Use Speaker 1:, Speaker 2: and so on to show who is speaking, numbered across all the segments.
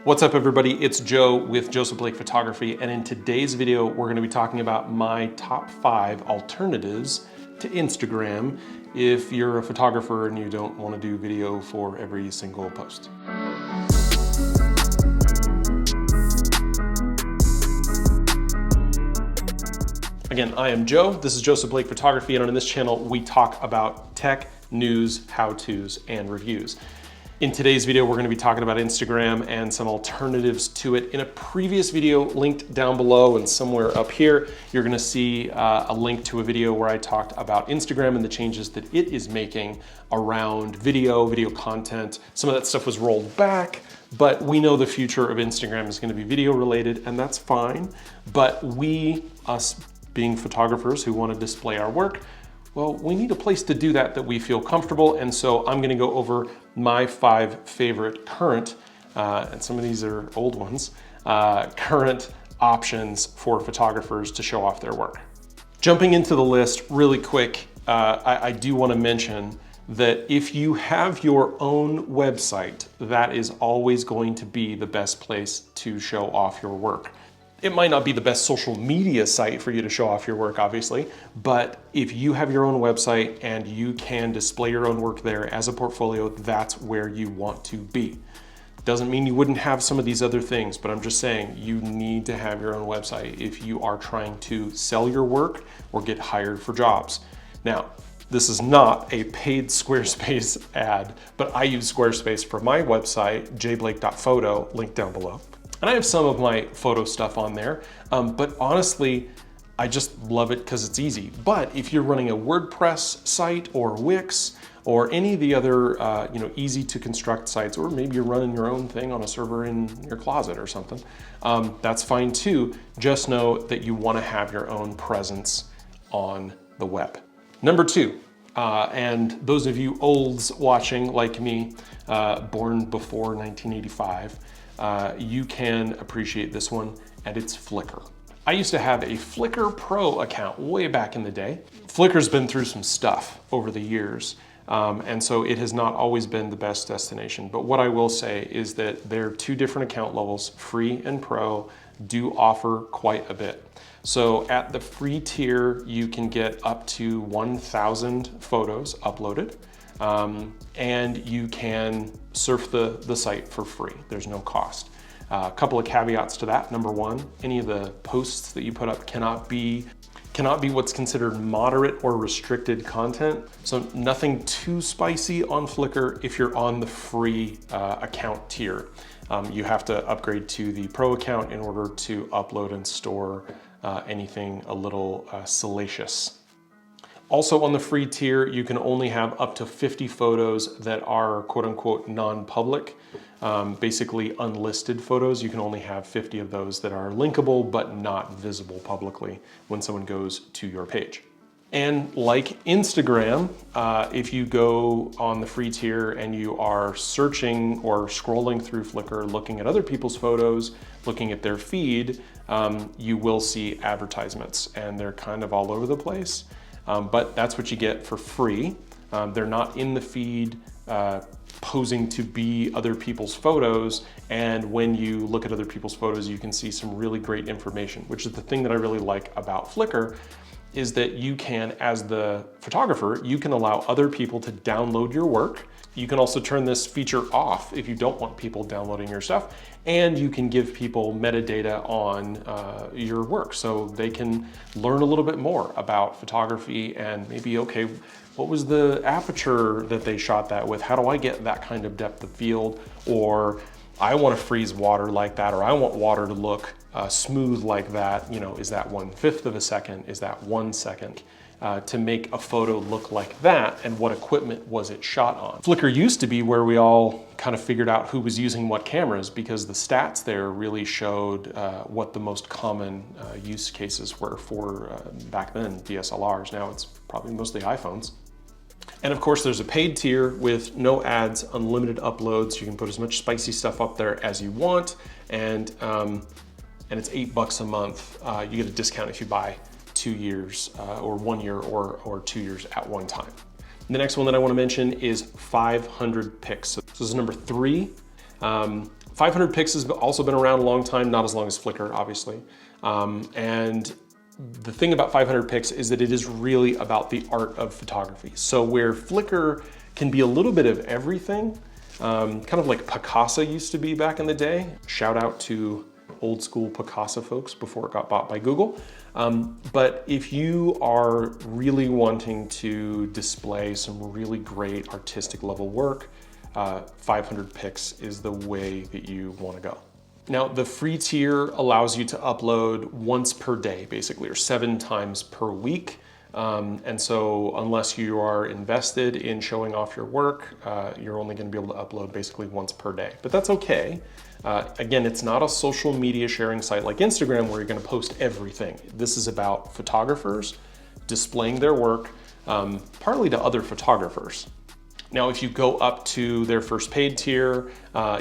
Speaker 1: What's up everybody, it's Joe with Joseph Blake Photography, and in today's video we're going to be talking about my top 5 alternatives to Instagram if you're a photographer and you don't want to do video for every single post. Again, I am Joe, this is Joseph Blake Photography, and on this channel we talk about tech, news, how-tos, and reviews. In today's video, we're going to be talking about Instagram and some alternatives to it. In a previous video linked down below and somewhere up here, you're going to see a link to a video where I talked about Instagram and the changes that it is making around video content. Some of that stuff was rolled back, but we know the future of Instagram is going to be video related, and that's fine. But us being photographers who want to display our work, well, we need a place to do that we feel comfortable, and so I'm gonna go over my 5 favorite current, and some of these are old ones, current options for photographers to show off their work. Jumping into the list really quick, I do wanna mention that if you have your own website, that is always going to be the best place to show off your work. It might not be the best social media site for you to show off your work, obviously, but if you have your own website and you can display your own work there as a portfolio, that's where you want to be. Doesn't mean you wouldn't have some of these other things, but I'm just saying you need to have your own website if you are trying to sell your work or get hired for jobs. Now, this is not a paid Squarespace ad, but I use Squarespace for my website, jblake.photo, linked down below. And I have some of my photo stuff on there, but honestly, I just love it because it's easy. But if you're running a WordPress site or Wix or any of the other easy to construct sites, or maybe you're running your own thing on a server in your closet or something, that's fine too. Just know that you want to have your own presence on the web. Number 2, and those of you olds watching like me, born before 1985, you can appreciate this one, and it's Flickr. I used to have a Flickr Pro account way back in the day. Flickr's been through some stuff over the years, and so it has not always been the best destination. But what I will say is that their 2 different account levels, free and pro, do offer quite a bit. So at the free tier, you can get up to 1,000 photos uploaded. And you can surf the site for free. There's no cost. A couple of caveats to that. Number 1, any of the posts that you put up cannot be what's considered moderate or restricted content. So nothing too spicy on Flickr if you're on the free account tier. You have to upgrade to the pro account in order to upload and store anything a little salacious. Also on the free tier, you can only have up to 50 photos that are quote unquote non-public, basically unlisted photos. You can only have 50 of those that are linkable but not visible publicly when someone goes to your page. And like Instagram, if you go on the free tier and you are searching or scrolling through Flickr, looking at other people's photos, looking at their feed, you will see advertisements, and they're kind of all over the place. But that's what you get for free. They're not in the feed posing to be other people's photos, and when you look at other people's photos, you can see some really great information, which is the thing that I really like about Flickr, is that you can, as the photographer, you can allow other people to download your work. You can also turn this feature off if you don't want people downloading your stuff, and you can give people metadata on your work so they can learn a little bit more about photography and maybe, okay, what was the aperture that they shot that with? How do I get that kind of depth of field? Or I want to freeze water like that, or I want water to look smooth like that. You know, is that 1/5 of a second? Is that 1 second? To make a photo look like that, and what equipment was it shot on. Flickr used to be where we all kind of figured out who was using what cameras, because the stats there really showed what the most common use cases were for, back then, DSLRs. Now it's probably mostly iPhones. And of course there's a paid tier with no ads, unlimited uploads. You can put as much spicy stuff up there as you want, and it's $8 a month. You get a discount if you buy 2 years or 1 year or 2 years at one time. And the next one that I want to mention is 500 pics. So this is number 3. 500 Pix has also been around a long time, not as long as Flickr, obviously. And the thing about 500 Pix is that it is really about the art of photography. So where Flickr can be a little bit of everything, kind of like Picasa used to be back in the day. Shout out to old school Picasa folks before it got bought by Google. But if you are really wanting to display some really great artistic level work, 500 Pix is the way that you want to go. Now, the free tier allows you to upload once per day, basically, or 7 times per week. And so unless you are invested in showing off your work, you're only going to be able to upload basically once per day. But that's okay. Again, it's not a social media sharing site like Instagram where you're going to post everything. This is about photographers displaying their work, partly to other photographers. Now, if you go up to their first paid tier,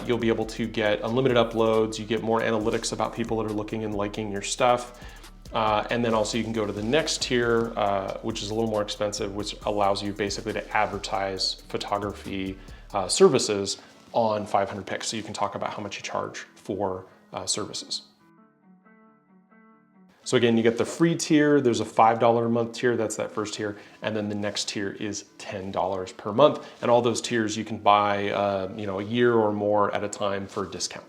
Speaker 1: you'll be able to get unlimited uploads. You get more analytics about people that are looking and liking your stuff. And then also you can go to the next tier, which is a little more expensive, which allows you basically to advertise photography services on 500 Pix. So you can talk about how much you charge for services. So again, you get the free tier, there's a $5 a month tier, that's that first tier, and then the next tier is $10 per month. And all those tiers you can buy a year or more at a time for a discount.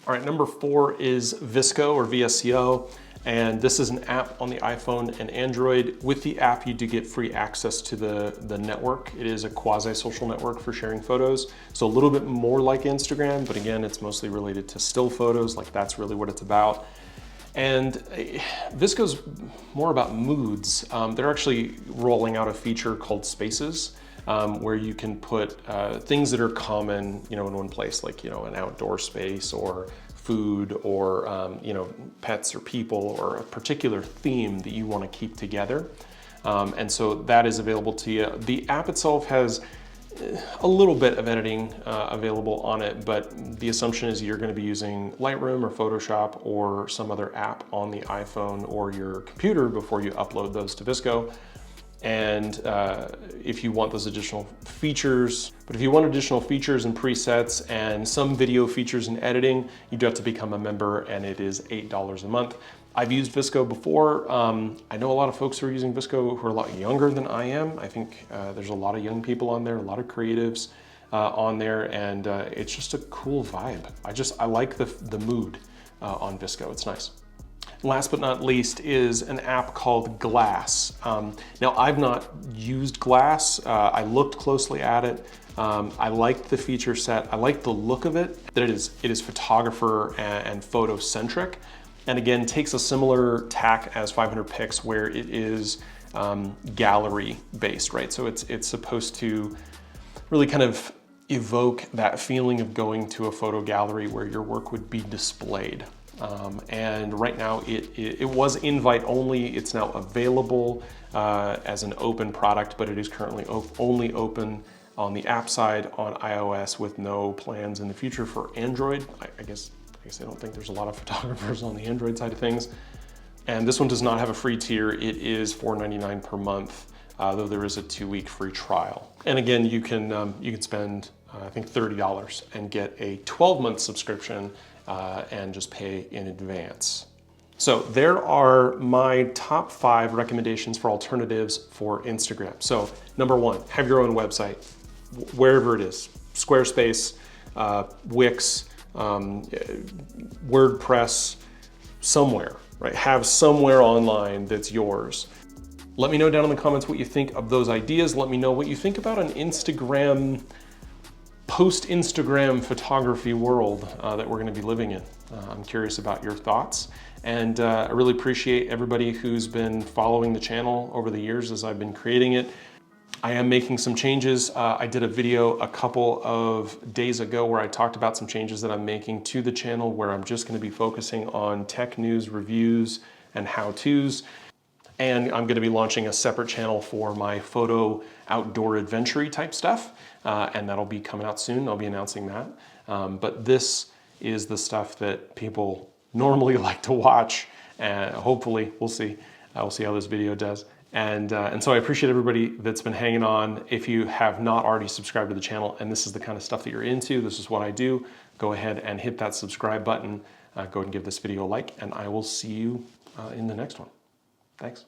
Speaker 1: All right, number 4 is VSCO or VSCO. And this is an app on the iPhone and Android. With the app, you do get free access to the network. It is a quasi-social network for sharing photos. So a little bit more like Instagram, but again, it's mostly related to still photos, like that's really what it's about. And VSCO's more about moods. They're actually rolling out a feature called Spaces, where you can put things that are common, in one place, like an outdoor space or food or pets or people or a particular theme that you want to keep together. And so that is available to you. The app itself has a little bit of editing available on it, but the assumption is you're going to be using Lightroom or Photoshop or some other app on the iPhone or your computer before you upload those to VSCO. And if you want those additional features, but if you want additional features and presets and some video features and editing, you do have to become a member, and it is $8 a month. I've used VSCO before. I know a lot of folks who are using VSCO who are a lot younger than I am. I think there's a lot of young people on there, a lot of creatives on there, and it's just a cool vibe. I like the mood on VSCO. It's nice. Last but not least is an app called Glass. Now, I've not used Glass. I looked closely at it. I liked the feature set. I like the look of it, that it is photographer and photo centric. And again, takes a similar tack as 500 Pix, where it is gallery based, right? So it's supposed to really kind of evoke that feeling of going to a photo gallery where your work would be displayed. And right now it was invite only. It's now available as an open product, but it is currently only open on the app side on iOS with no plans in the future for Android. I guess I don't think there's a lot of photographers on the Android side of things. And this one does not have a free tier. It is $4.99 per month, though there is a 2-week free trial. And again, you can spend I think $30 and get a 12-month subscription and just pay in advance. So there are my top 5 recommendations for alternatives for Instagram. So number 1, have your own website, wherever it is, Squarespace, Wix, WordPress, somewhere, right? Have somewhere online that's yours. Let me know down in the comments what you think of those ideas. Let me know what you think about an Instagram, post-Instagram photography world that we're gonna be living in. I'm curious about your thoughts. And I really appreciate everybody who's been following the channel over the years as I've been creating it. I am making some changes. I did a video a couple of days ago where I talked about some changes that I'm making to the channel, where I'm just gonna be focusing on tech news, reviews, and how-tos. And I'm gonna be launching a separate channel for my photo outdoor adventure type stuff. And that'll be coming out soon. I'll be announcing that. But this is the stuff that people normally like to watch. And hopefully, we'll see. We'll see how this video does. And so I appreciate everybody that's been hanging on. If you have not already subscribed to the channel and this is the kind of stuff that you're into, this is what I do, go ahead and hit that subscribe button. Go ahead and give this video a like, and I will see you in the next one. Thanks.